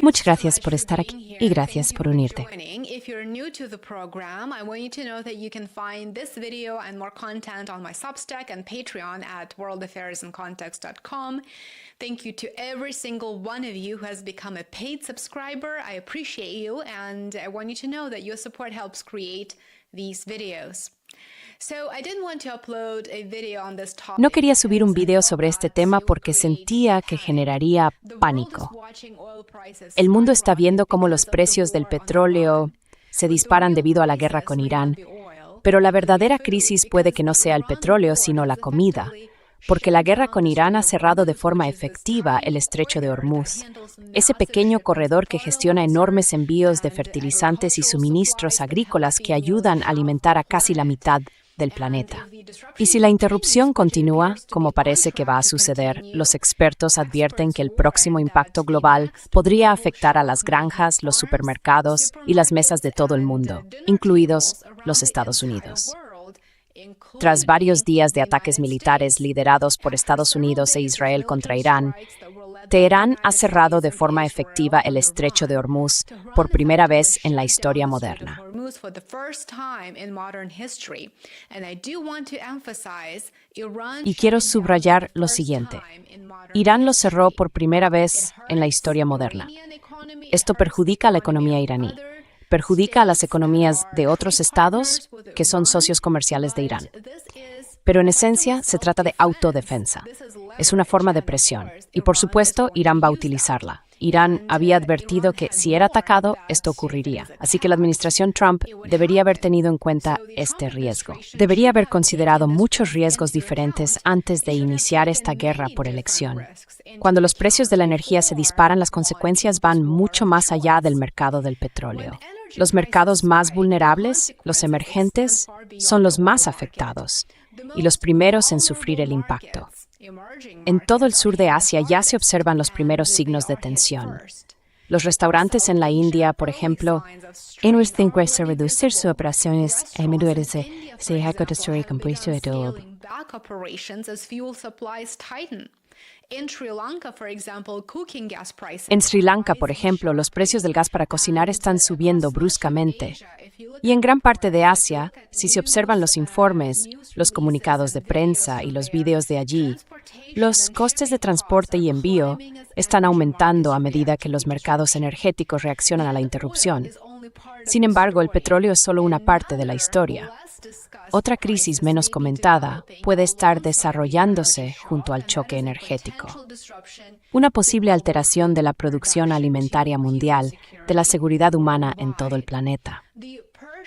Muchas gracias por estar aquí y gracias por unirte. If you're new to the program, I want you to know that you can find this video and more content on my Substack and Patreon at worldaffairsandcontext.com. Thank you to every single one of you who has become a paid subscriber. I appreciate you, and I want you to know that your support helps create these videos. No quería subir un video sobre este tema porque sentía que generaría pánico. El mundo está viendo cómo los precios del petróleo se disparan debido a la guerra con Irán, pero la verdadera crisis puede que no sea el petróleo, sino la comida, porque la guerra con Irán ha cerrado de forma efectiva el estrecho de Hormuz, ese pequeño corredor que gestiona enormes envíos de fertilizantes y suministros agrícolas que ayudan a alimentar a casi la mitad del planeta. Y si la interrupción continúa, como parece que va a suceder, los expertos advierten que el próximo impacto global podría afectar a las granjas, los supermercados y las mesas de todo el mundo, incluidos los Estados Unidos. Tras varios días de ataques militares liderados por Estados Unidos e Israel contra Irán, Teherán ha cerrado de forma efectiva el estrecho de Hormuz por primera vez en la historia moderna. Y quiero subrayar lo siguiente. Irán lo cerró por primera vez en la historia moderna. Esto perjudica a la economía iraní. Perjudica a las economías de otros estados que son socios comerciales de Irán. Pero en esencia se trata de autodefensa. Es una forma de presión y, por supuesto, Irán va a utilizarla. Irán había advertido que si era atacado, esto ocurriría. Así que la administración Trump debería haber tenido en cuenta este riesgo. Debería haber considerado muchos riesgos diferentes antes de iniciar esta guerra por elección. Cuando los precios de la energía se disparan, las consecuencias van mucho más allá del mercado del petróleo. Los mercados más vulnerables, los emergentes, son los más afectados y los primeros en sufrir el impacto. En todo el sur de Asia ya se observan los primeros signos de tensión. Los restaurantes en la India, por ejemplo, En Western a reducir sus operaciones a menudo se ha construido completo de todo. En Sri Lanka, por ejemplo, los precios del gas para cocinar están subiendo bruscamente. Y en gran parte de Asia, si se observan los informes, los comunicados de prensa y los videos de allí, los costes de transporte y envío están aumentando a medida que los mercados energéticos reaccionan a la interrupción. Sin embargo, el petróleo es solo una parte de la historia. Otra crisis menos comentada puede estar desarrollándose junto al choque energético. Una posible alteración de la producción alimentaria mundial, de la seguridad humana en todo el planeta.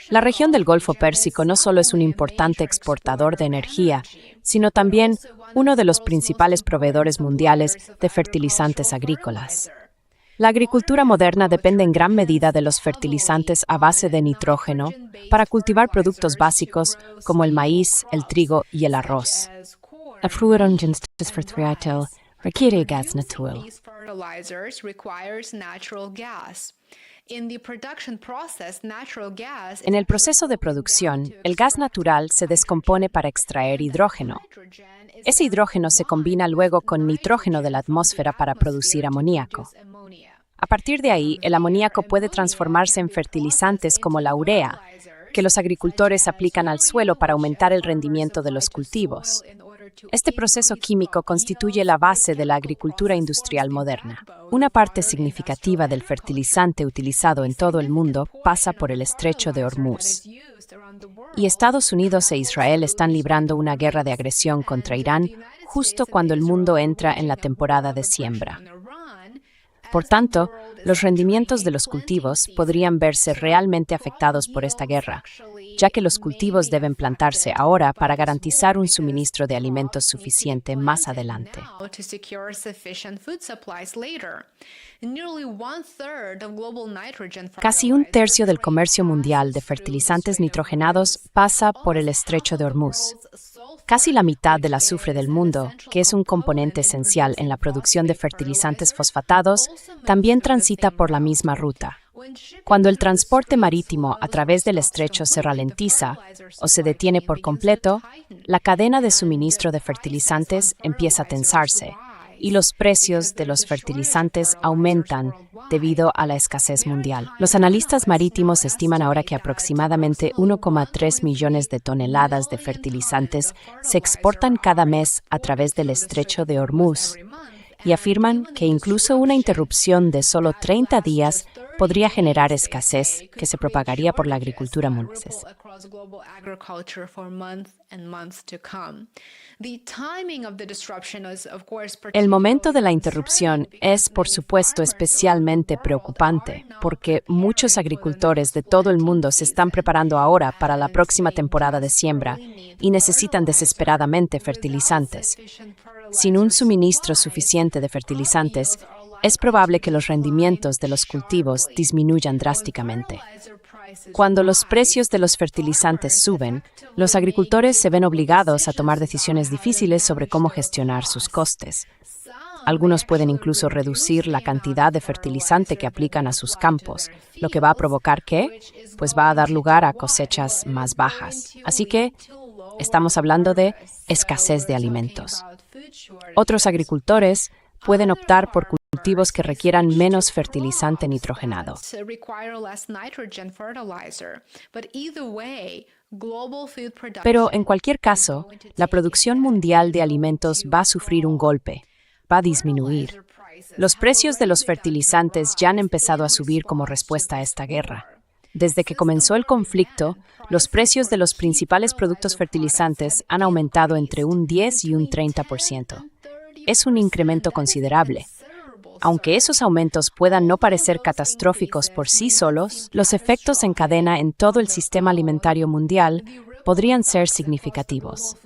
La región del Golfo Pérsico no solo es un importante exportador de energía, sino también uno de los principales proveedores mundiales de fertilizantes agrícolas. La agricultura moderna depende en gran medida de los fertilizantes a base de nitrógeno para cultivar productos básicos como el maíz, el trigo y el arroz. La fruiron for requiere gas natural. En el proceso de producción, el gas natural se descompone para extraer hidrógeno. Ese hidrógeno se combina luego con nitrógeno de la atmósfera para producir amoníaco. A partir de ahí, el amoníaco puede transformarse en fertilizantes como la urea, que los agricultores aplican al suelo para aumentar el rendimiento de los cultivos. Este proceso químico constituye la base de la agricultura industrial moderna. Una parte significativa del fertilizante utilizado en todo el mundo pasa por el estrecho de Hormuz. Y Estados Unidos e Israel están librando una guerra de agresión contra Irán justo cuando el mundo entra en la temporada de siembra. Por tanto, los rendimientos de los cultivos podrían verse realmente afectados por esta guerra, ya que los cultivos deben plantarse ahora para garantizar un suministro de alimentos suficiente más adelante. Casi un tercio del comercio mundial de fertilizantes nitrogenados pasa por el estrecho de Hormuz. Casi la mitad del azufre del mundo, que es un componente esencial en la producción de fertilizantes fosfatados, también transita por la misma ruta. Cuando el transporte marítimo a través del estrecho se ralentiza o se detiene por completo, la cadena de suministro de fertilizantes empieza a tensarse y los precios de los fertilizantes aumentan debido a la escasez mundial. Los analistas marítimos estiman ahora que aproximadamente 1,3 millones de toneladas de fertilizantes se exportan cada mes a través del estrecho de Hormuz y afirman que incluso una interrupción de solo 30 días podría generar escasez que se propagaría por la agricultura mundial. El momento de la interrupción es, por supuesto, especialmente preocupante, porque muchos agricultores de todo el mundo se están preparando ahora para la próxima temporada de siembra y necesitan desesperadamente fertilizantes. Sin un suministro suficiente de fertilizantes, es probable que los rendimientos de los cultivos disminuyan drásticamente. Cuando los precios de los fertilizantes suben, los agricultores se ven obligados a tomar decisiones difíciles sobre cómo gestionar sus costes. Algunos pueden incluso reducir la cantidad de fertilizante que aplican a sus campos, lo que va a provocar que, pues va a dar lugar a cosechas más bajas. Así que, estamos hablando de escasez de alimentos. Otros agricultores pueden optar por cultivos que requieran menos fertilizante nitrogenado. Pero en cualquier caso, la producción mundial de alimentos va a sufrir un golpe, va a disminuir. Los precios de los fertilizantes ya han empezado a subir como respuesta a esta guerra. Desde que comenzó el conflicto, los precios de los principales productos fertilizantes han aumentado entre un 10 y un 30%. Es un incremento considerable. Aunque esos aumentos puedan no parecer catastróficos por sí solos, los efectos en cadena en todo el sistema alimentario mundial podrían ser significativos.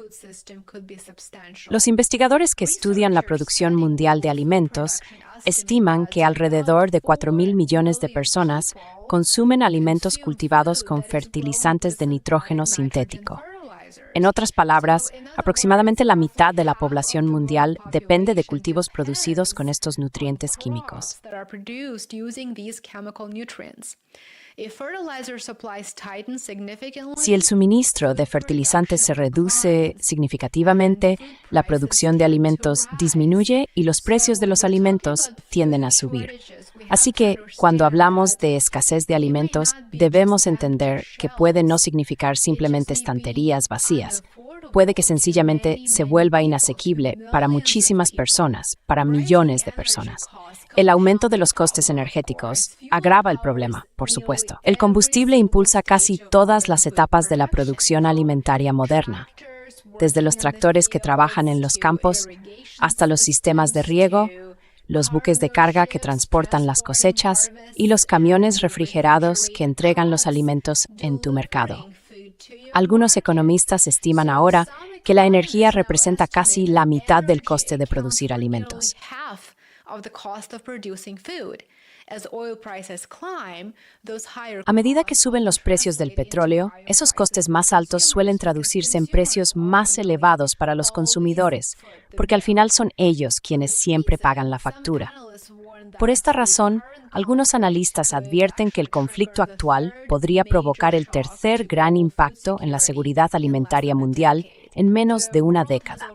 Los investigadores que estudian la producción mundial de alimentos estiman que alrededor de 4.000 millones de personas consumen alimentos cultivados con fertilizantes de nitrógeno sintético. En otras palabras, aproximadamente la mitad de la población mundial depende de cultivos producidos con estos nutrientes químicos. Si el suministro de fertilizantes se reduce significativamente, la producción de alimentos disminuye y los precios de los alimentos tienden a subir. Así que, cuando hablamos de escasez de alimentos, debemos entender que puede no significar simplemente estanterías vacías. Puede que sencillamente se vuelva inasequible para muchísimas personas, para millones de personas. El aumento de los costes energéticos agrava el problema, por supuesto. El combustible impulsa casi todas las etapas de la producción alimentaria moderna, desde los tractores que trabajan en los campos hasta los sistemas de riego, los buques de carga que transportan las cosechas y los camiones refrigerados que entregan los alimentos en tu mercado. Algunos economistas estiman ahora que la energía representa casi la mitad del coste de producir alimentos. A medida que suben los precios del petróleo, esos costes más altos suelen traducirse en precios más elevados para los consumidores, porque al final son ellos quienes siempre pagan la factura. Por esta razón, algunos analistas advierten que el conflicto actual podría provocar el tercer gran impacto en la seguridad alimentaria mundial en menos de una década.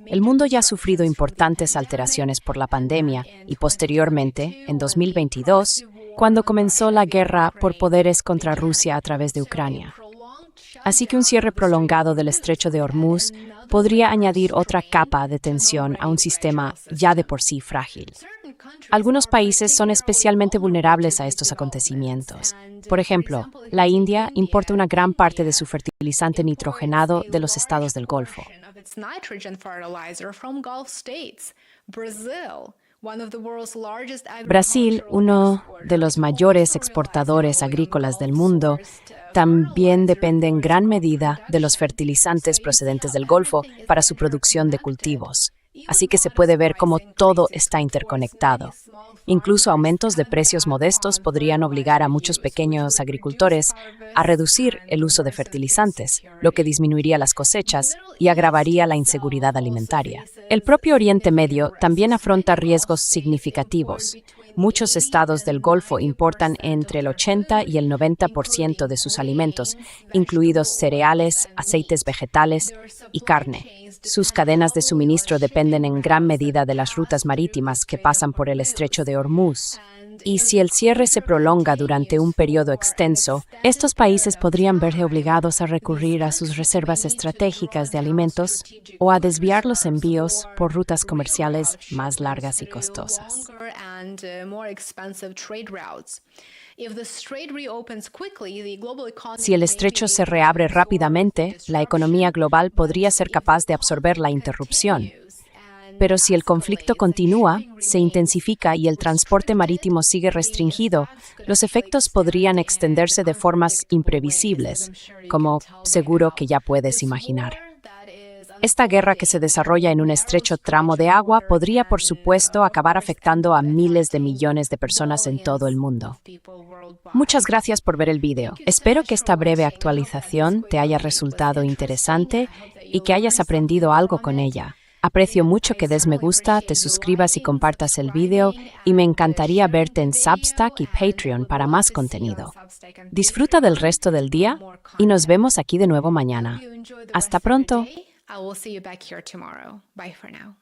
El mundo ya ha sufrido importantes alteraciones por la pandemia y posteriormente, en 2022, cuando comenzó la guerra por poderes contra Rusia a través de Ucrania. Así que un cierre prolongado del estrecho de Hormuz podría añadir otra capa de tensión a un sistema ya de por sí frágil. Algunos países son especialmente vulnerables a estos acontecimientos. Por ejemplo, la India importa una gran parte de su fertilizante nitrogenado de los estados del Golfo. Brasil, uno de los mayores exportadores agrícolas del mundo, también depende en gran medida de los fertilizantes procedentes del Golfo para su producción de cultivos. Así que se puede ver cómo todo está interconectado. Incluso aumentos de precios modestos podrían obligar a muchos pequeños agricultores a reducir el uso de fertilizantes, lo que disminuiría las cosechas y agravaría la inseguridad alimentaria. El propio Oriente Medio también afronta riesgos significativos. Muchos estados del Golfo importan entre el 80 y el 90% de sus alimentos, incluidos cereales, aceites vegetales y carne. Sus cadenas de suministro dependen dependen en gran medida de las rutas marítimas que pasan por el estrecho de Hormuz. Y si el cierre se prolonga durante un periodo extenso, estos países podrían verse obligados a recurrir a sus reservas estratégicas de alimentos o a desviar los envíos por rutas comerciales más largas y costosas. Si el estrecho se reabre rápidamente, la economía global podría ser capaz de absorber la interrupción. Pero si el conflicto continúa, se intensifica y el transporte marítimo sigue restringido, los efectos podrían extenderse de formas imprevisibles, como seguro que ya puedes imaginar. Esta guerra que se desarrolla en un estrecho tramo de agua podría, por supuesto, acabar afectando a miles de millones de personas en todo el mundo. Muchas gracias por ver el video. Espero que esta breve actualización te haya resultado interesante y que hayas aprendido algo con ella. Aprecio mucho que des me gusta, te suscribas y compartas el video y me encantaría verte en Substack y Patreon para más contenido. Disfruta del resto del día y nos vemos aquí de nuevo mañana. Hasta pronto. I will see you back here tomorrow. Bye for now.